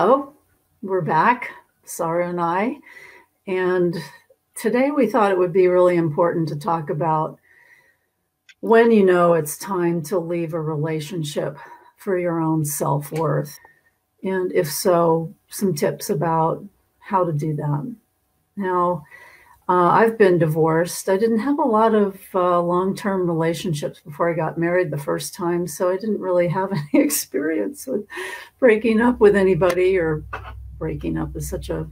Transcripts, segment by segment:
Hello, we're back, Sara and I, and today we thought it would be really important to talk about when you know it's time to leave a relationship for your own self-worth, and if so, some tips about how to do that. Now, I've been divorced. I didn't have a lot of long-term relationships before I got married the first time, so I didn't really have any experience with breaking up with anybody, or breaking up is such a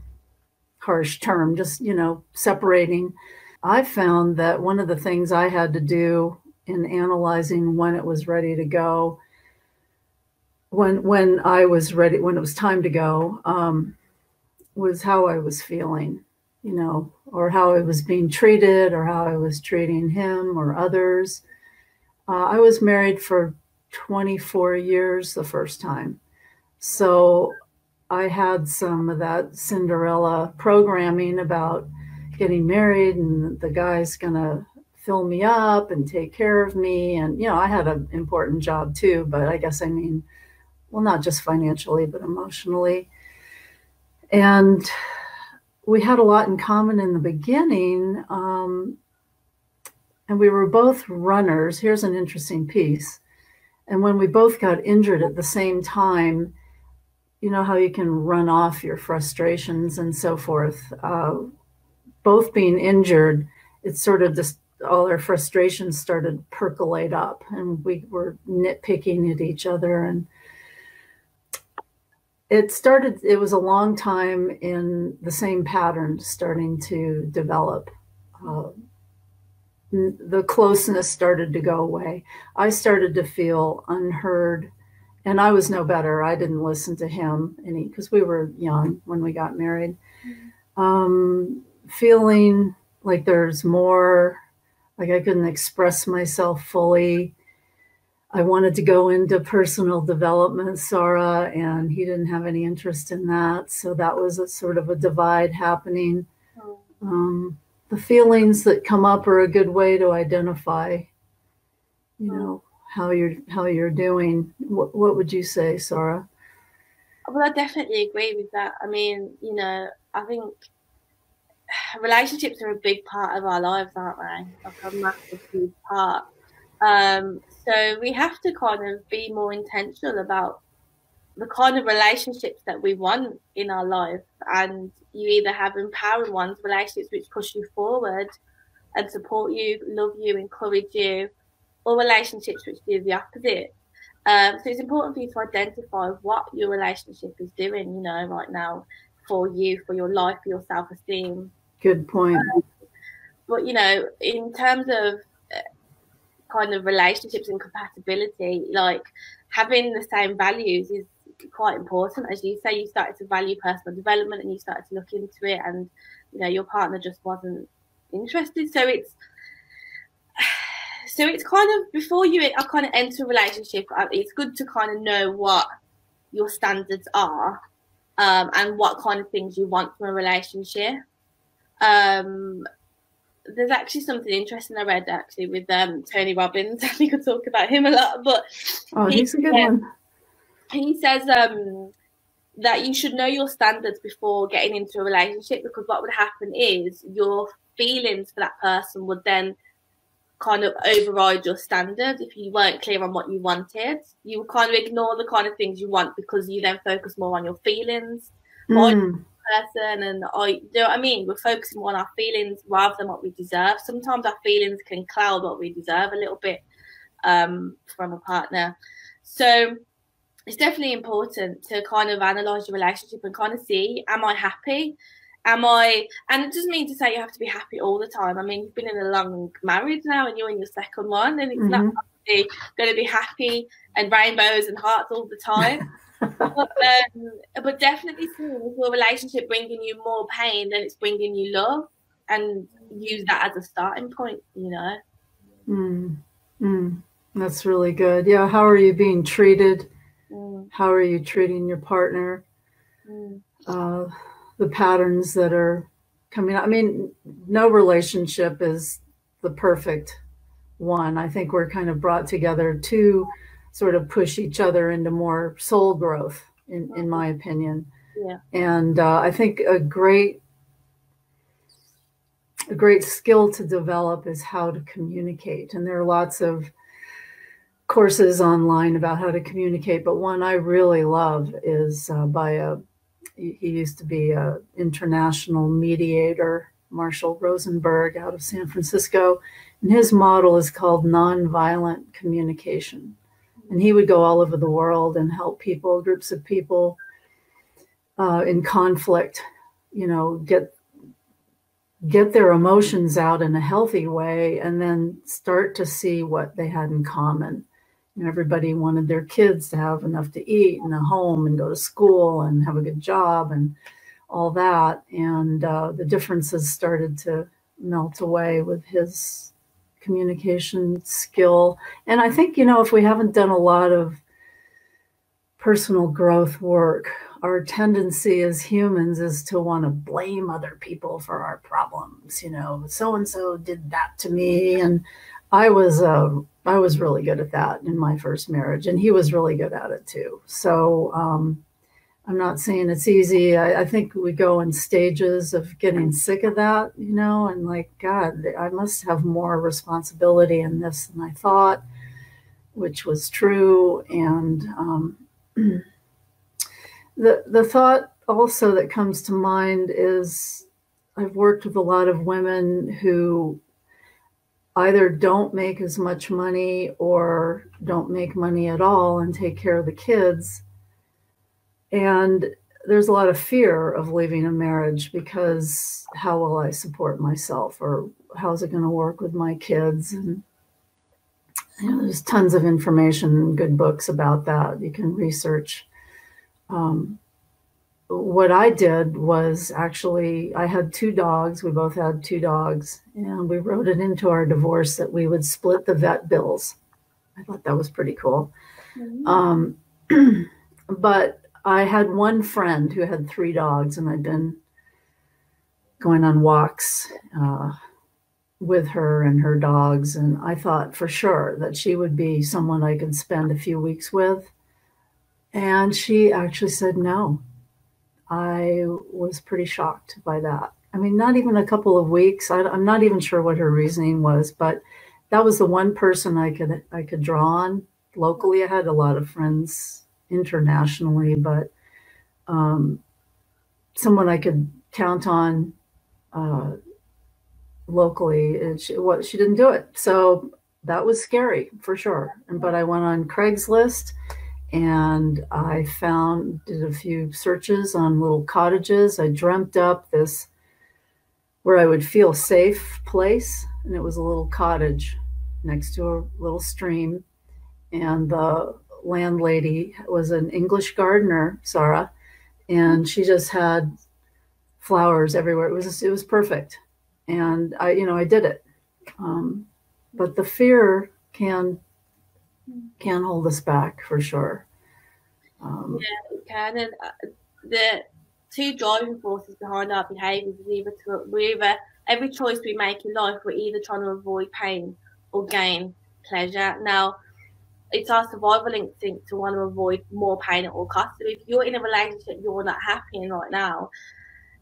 harsh term, just, separating. I found that one of the things I had to do in analyzing when it was ready to go, when I was ready, when it was time to go, was how I was feeling, or how I was being treated, or how I was treating him or others. I was married for 24 years the first time. So I had some of that Cinderella programming about getting married and the guy's going to fill me up and take care of me. And, I had an important job too, but I guess well, not just financially, but emotionally. And we had a lot in common in the beginning. And we were both runners. Here's an interesting piece. And when we both got injured at the same time, you know how you can run off your frustrations and so forth. Both being injured, it's sort of just all our frustrations started to percolate up, and we were nitpicking at each other. And it was a long time in the same pattern starting to develop. The closeness started to go away. I started to feel unheard, and I was no better. I didn't listen to him any, because we were young when we got married. Feeling like there's more, like I couldn't express myself fully. I wanted to go into personal development, Sara, and he didn't have any interest in that. So that was a sort of a divide happening. The feelings that come up are a good way to identify, how you're doing. What would you say, Sara? Well, I definitely agree with that. I mean, I think relationships are a big part of our lives, aren't they? Like a massive, huge part. So we have to kind of be more intentional about the kind of relationships that we want in our life. And you either have empowering ones, relationships which push you forward and support you, love you, encourage you, or relationships which do the opposite. So it's important for you to identify what your relationship is doing, right now for you, for your life, for your self-esteem. Good point. But, in terms of kind of relationships and compatibility, like having the same values is quite important. As you say, you started to value personal development and you started to look into it, and, your partner just wasn't interested. So it's kind of, before you kind of enter a relationship, it's good to kind of know what your standards are, and what kind of things you want from a relationship. There's actually something interesting I read actually with Tony Robbins. I think I talk about him a lot, but he's a good one. He says that you should know your standards before getting into a relationship, because what would happen is your feelings for that person would then kind of override your standard. If you weren't clear on what you wanted, you would kind of ignore the kind of things you want because you then focus more on your feelings. Person, and you know what I mean? We're focusing more on our feelings rather than what we deserve. Sometimes our feelings can cloud what we deserve a little bit from a partner. So it's definitely important to kind of analyze your relationship and kind of see, am I happy? And it doesn't mean to say you have to be happy all the time. I mean, you've been in a long marriage now and you're in your second one, and it's not going to be happy and rainbows and hearts all the time. But definitely see if your relationship bringing you more pain than it's bringing you love, and use that as a starting point, That's really good. Yeah. How are you being treated? How are you treating your partner? The patterns that are coming out. I mean, no relationship is the perfect one. I think we're kind of brought together to sort of push each other into more soul growth, in my opinion. Yeah. And I think a great skill to develop is how to communicate. And there are lots of courses online about how to communicate, but one I really love is he used to be an international mediator, Marshall Rosenberg, out of San Francisco. And his model is called nonviolent communication. And he would go all over the world and help people, groups of people in conflict, get their emotions out in a healthy way, and then start to see what they had in common. Everybody wanted their kids to have enough to eat and a home and go to school and have a good job and all that. And the differences started to melt away with his communication skill. And I think, if we haven't done a lot of personal growth work, our tendency as humans is to want to blame other people for our problems. So and so did that to me, and I was really good at that in my first marriage, and he was really good at it too. So I'm not saying it's easy. I think we go in stages of getting sick of that, and like, God, I must have more responsibility in this than I thought, which was true. And the thought also that comes to mind is I've worked with a lot of women who either don't make as much money or don't make money at all and take care of the kids. And there's a lot of fear of leaving a marriage because how will I support myself, or how's it going to work with my kids? And there's tons of information, good books about that. You can research. What I did was actually, I had 2 dogs. We both had 2 dogs, and we wrote it into our divorce that we would split the vet bills. I thought that was pretty cool. Mm-hmm. But I had one friend who had 3 dogs, and I'd been going on walks with her and her dogs, and I thought for sure that she would be someone I could spend a few weeks with. And she actually said no. I was pretty shocked by that. I mean, not even a couple of weeks. I'm not even sure what her reasoning was, but that was the one person I could draw on locally. I had a lot of friends internationally, but someone I could count on locally, and she didn't do it. So that was scary for sure. But I went on Craigslist, and I did a few searches on little cottages. I dreamt up this where I would feel safe place, and it was a little cottage next to a little stream. And the landlady was an English gardener, Sara, and she just had flowers everywhere. It was perfect. And I did it. But the fear can hold us back for sure. Yeah, it can. And the 2 driving forces behind our behaviours is every choice we make in life, we're either trying to avoid pain or gain pleasure. Now, it's our survival instinct to want to avoid more pain at all costs. So if you're in a relationship you're not happy in right now,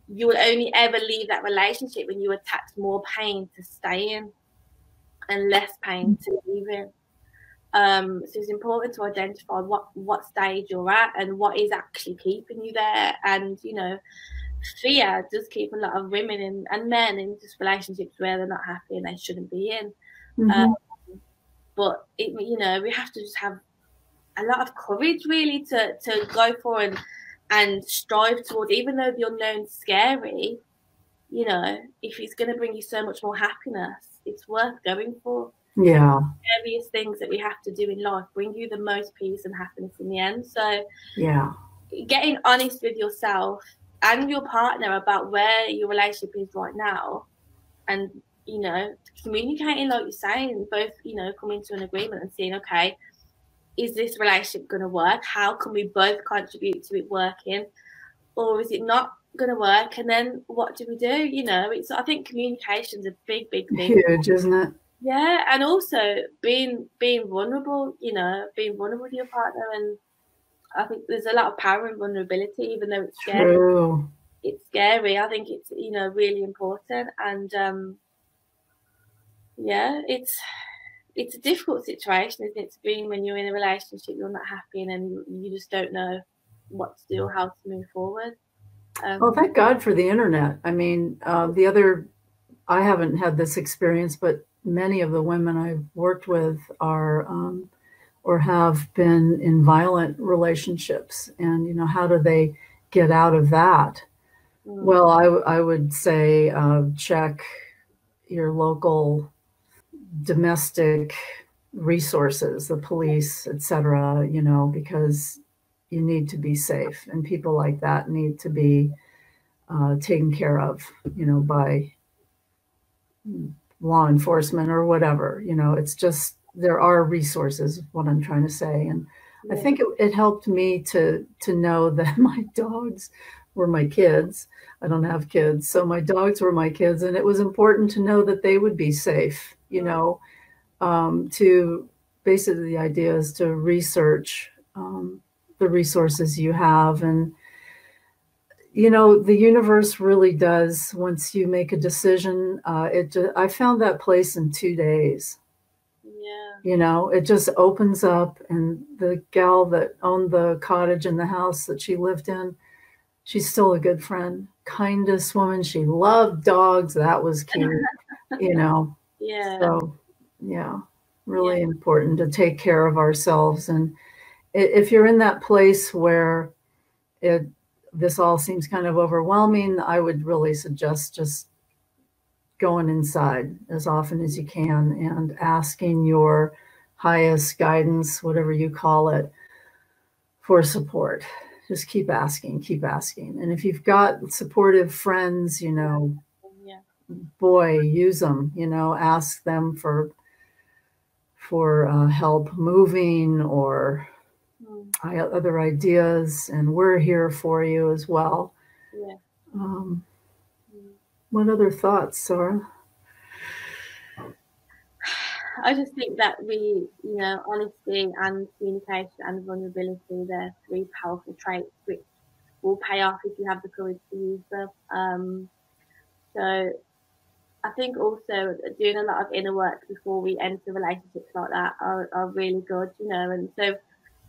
you will only ever leave that relationship when you attach more pain to stay in and less pain to leave in. So it's important to identify what stage you're at and what is actually keeping you there. And fear does keep a lot of women and men in just relationships where they're not happy and they shouldn't be in. Mm-hmm. But we have to just have a lot of courage really to go for and strive toward, even though the unknown's scary. If it's going to bring you so much more happiness, it's worth going for. Yeah. Various things that we have to do in life bring you the most peace and happiness in the end. So yeah, getting honest with yourself and your partner about where your relationship is right now, and communicating like you're saying, both coming to an agreement and saying, okay, is this relationship going to work? How can we both contribute to it working, or is it not going to work? And then what do we do? I think communication's a big thing. Huge, isn't it? Yeah, and also being vulnerable, being vulnerable with your partner, and I think there's a lot of power in vulnerability, even though it's scary. True. It's scary. I think it's, you know, really important. And yeah, it's a difficult situation, isn't it, to be in when you're in a relationship, you're not happy, and then you just don't know what to do or how to move forward. Well, thank God for the internet. I mean, I haven't had this experience, but many of the women I've worked with are or have been in violent relationships. And, you know, how do they get out of that? Well, I would say check your local domestic resources, the police, etc., you know, because you need to be safe. And people like that need to be taken care of, you know, by law enforcement or whatever. You know, it's just, there are resources, what I'm trying to say. And I think it helped me to know that my dogs were my kids. I don't have kids, so my dogs were my kids, and it was important to know that they would be safe, you know. To basically, the idea is to research the resources you have. And you know, the universe really does, once you make a decision, I found that place in 2 days. Yeah. You know, it just opens up. And the gal that owned the cottage and the house that she lived in, she's still a good friend, kindest woman. She loved dogs. That was cute, you know. Yeah. So, yeah, really important to take care of ourselves. And if you're in that place where this all seems kind of overwhelming, I would really suggest just going inside as often as you can and asking your highest guidance, whatever you call it, for support. Just keep asking, keep asking. And if you've got supportive friends, you know, boy, use them, you know, ask them for help moving or other ideas, and we're here for you as well. Yeah. What other thoughts, Sara? I just think that we, you know, honesty and communication and vulnerability, they're 3 powerful traits which will pay off if you have the courage to use them. So I think also doing a lot of inner work before we enter relationships like that are really good, you know. And so,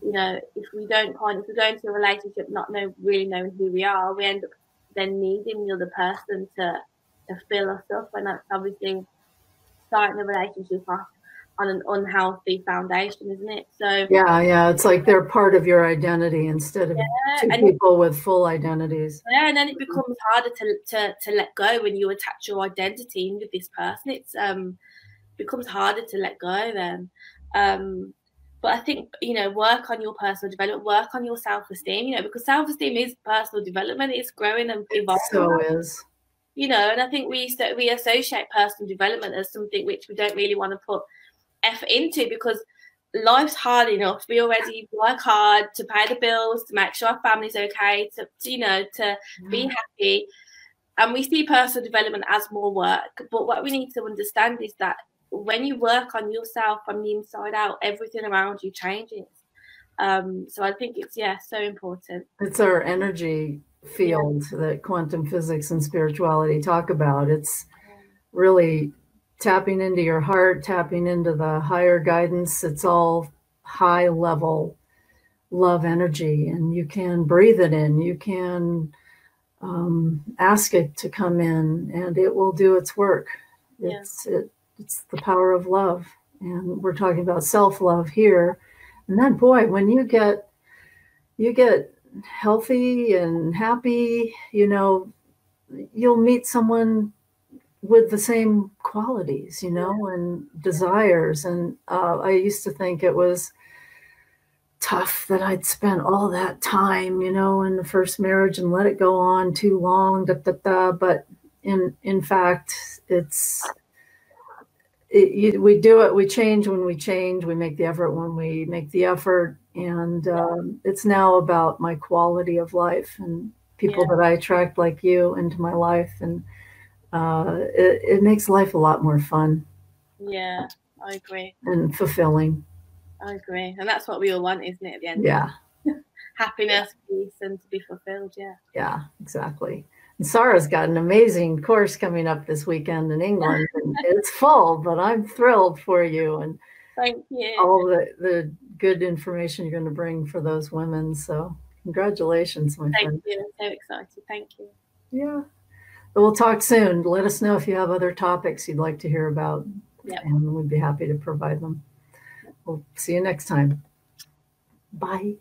you know, if we go into a relationship not really knowing who we are, we end up then needing the other person to fill us up, and that's obviously starting a relationship off on an unhealthy foundation, isn't it? So yeah, it's like they're part of your identity instead of two people with full identities. Yeah, and then it becomes harder to let go when you attach your identity into this person. It's becomes harder to let go then. But I think, you know, work on your personal development, work on your self-esteem, you know, because self-esteem is personal development. It's growing and evolving. So is. You know, and I think we associate personal development as something which we don't really want to put effort into, because life's hard enough. We already work hard to pay the bills, to make sure our family's okay, to you know, to be happy. And we see personal development as more work. But what we need to understand is that when you work on yourself from the inside out, everything around you changes. So I think it's so important. It's our energy field that quantum physics and spirituality talk about. It's really tapping into your heart, tapping into the higher guidance. It's all high level love energy, and you can breathe it in. You can ask it to come in, and it will do its work. It's the power of love, and we're talking about self-love here. And then, boy, when you get healthy and happy, you know, you'll meet someone with the same qualities, you know, and desires. And I used to think it was tough that I'd spent all that time, you know, in the first marriage and let it go on too long, but in fact, we do it, we change when we change, we make the effort when we make the effort. And it's now about my quality of life and people that I attract like you into my life. And it makes life a lot more fun. Yeah, I agree. And fulfilling. I agree. And that's what we all want, isn't it, at the end? Yeah. happiness, peace, and to be fulfilled. Yeah. Yeah, exactly. And Sara's got an amazing course coming up this weekend in England. And it's full, but I'm thrilled for you and thank you. All the good information you're going to bring for those women. So congratulations, my friend. Thank you. I'm so excited. Thank you. Yeah. We'll talk soon. Let us know if you have other topics you'd like to hear about. Yep. And we'd be happy to provide them. We'll see you next time. Bye.